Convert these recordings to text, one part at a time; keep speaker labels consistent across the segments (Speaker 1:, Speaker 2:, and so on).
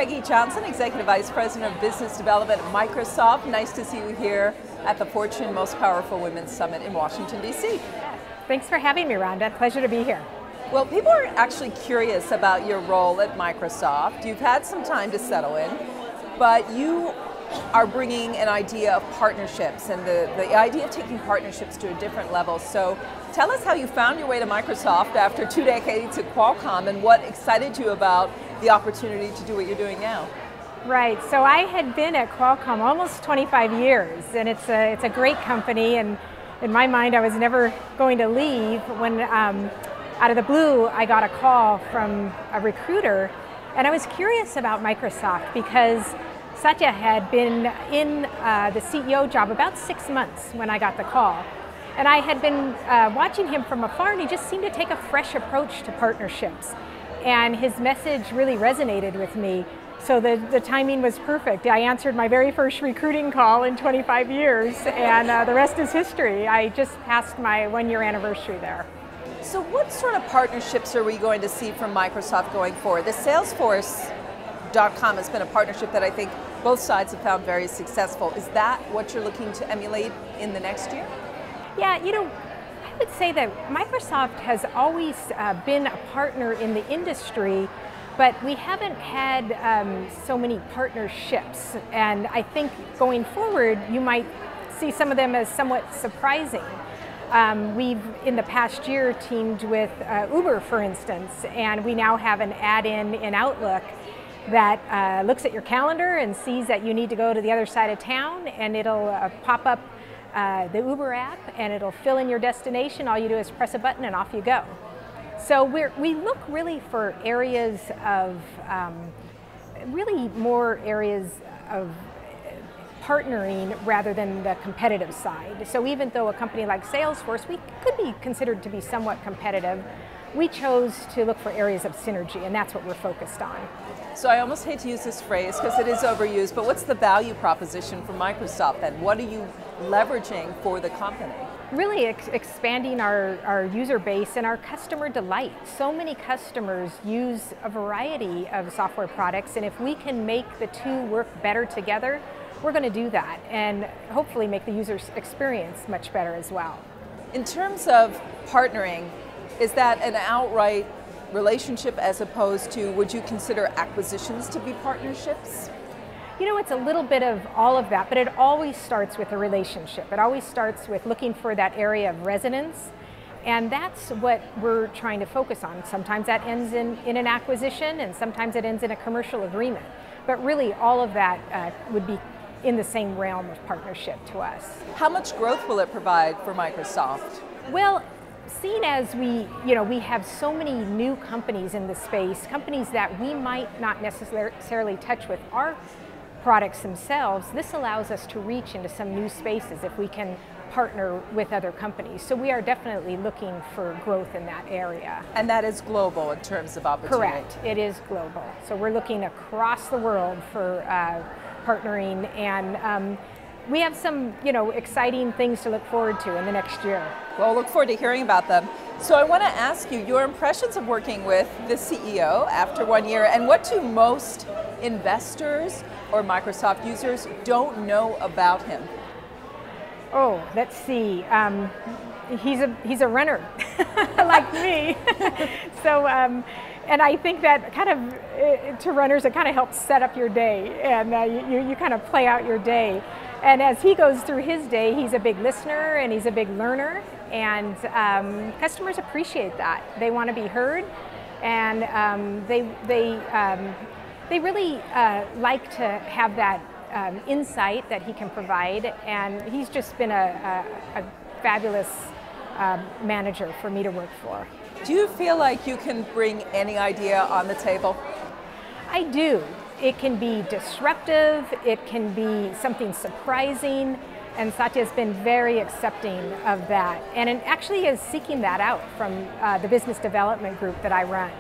Speaker 1: Peggy Johnson, Executive Vice President of Business Development at Microsoft. Nice to see you here at the Fortune Most Powerful Women Summit in Washington, D.C.
Speaker 2: Thanks for having me, Rhonda. Pleasure to be here.
Speaker 1: Well, people are actually curious about your role at Microsoft. You've had some time to settle in, but you are bringing an idea of partnerships and the idea of taking partnerships to a different level. So tell us how you found your way to Microsoft after 2 decades at Qualcomm and what excited you about the opportunity to do what you're doing now.
Speaker 2: Right, so I had been at Qualcomm almost 25 years, and it's a great company, and in my mind I was never going to leave when out of the blue I got a call from a recruiter, and I was curious about Microsoft because Satya had been in the CEO job about 6 months when I got the call. And I had been watching him from afar, and he just seemed to take a fresh approach to partnerships. And his message really resonated with me. So the timing was perfect. I answered my very first recruiting call in 25 years, and the rest is history. I just passed my 1-year anniversary there.
Speaker 1: So what sort of partnerships are we going to see from Microsoft going forward? The Salesforce.com has been a partnership that I think both sides have found very successful. Is that what you're looking to emulate in the next year?
Speaker 2: Yeah, you know, I would say that Microsoft has always been a partner in the industry, but we haven't had so many partnerships. And I think going forward, you might see some of them as somewhat surprising. We've, in the past year, teamed with Uber, for instance, and we now have an add-in in Outlook that looks at your calendar and sees that you need to go to the other side of town, and it'll pop up the Uber app, and it'll fill in your destination. All you do is press a button and off you go. So we look really for areas of, really more areas of partnering rather than the competitive side. So even though a company like Salesforce, we could be considered to be somewhat competitive, we chose to look for areas of synergy, and that's what we're focused on.
Speaker 1: So I almost hate to use this phrase because it is overused, but what's the value proposition for Microsoft then? What are you leveraging for the company?
Speaker 2: Really expanding our user base and our customer delight. So many customers use a variety of software products, and if we can make the two work better together, we're going to do that and hopefully make the user experience much better as well.
Speaker 1: In terms of partnering, is that an outright relationship as opposed to, would you consider acquisitions to be partnerships?
Speaker 2: You know, it's a little bit of all of that, but it always starts with a relationship. It always starts with looking for that area of resonance, and that's what we're trying to focus on. Sometimes that ends in an acquisition, and sometimes it ends in a commercial agreement. But really, all of that would be in the same realm of partnership to us.
Speaker 1: How much growth will it provide for Microsoft?
Speaker 2: Well, seeing as we have so many new companies in the space, companies that we might not necessarily touch with our products themselves, this allows us to reach into some new spaces if we can partner with other companies. So we are definitely looking for growth in that area. And
Speaker 1: that is global in terms of opportunity?
Speaker 2: Correct, it is global. So we're looking across the world for partnering, and we have some, exciting things to look forward to in the next year.
Speaker 1: Well, I look forward to hearing about them. So I want to ask you your impressions of working with the CEO after 1 year, and what do most investors or Microsoft users don't know about him?
Speaker 2: Oh, let's see. He's a runner, like me. So, and I think that kind of, to runners, it kind of helps set up your day, and you kind of play out your day. And as he goes through his day, he's a big listener and he's a big learner, and customers appreciate that. They want to be heard, and they really like to have that insight that he can provide, and he's just been a fabulous manager for me to work for.
Speaker 1: Do you feel like you can bring any idea on the table?
Speaker 2: I do. It can be disruptive, it can be something surprising, and Satya's been very accepting of that, and it actually is seeking that out from the business development group that I run.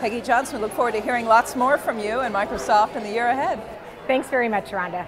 Speaker 1: Peggy Johnson, we look forward to hearing lots more from you and Microsoft in the year ahead.
Speaker 2: Thanks very much, Rhonda.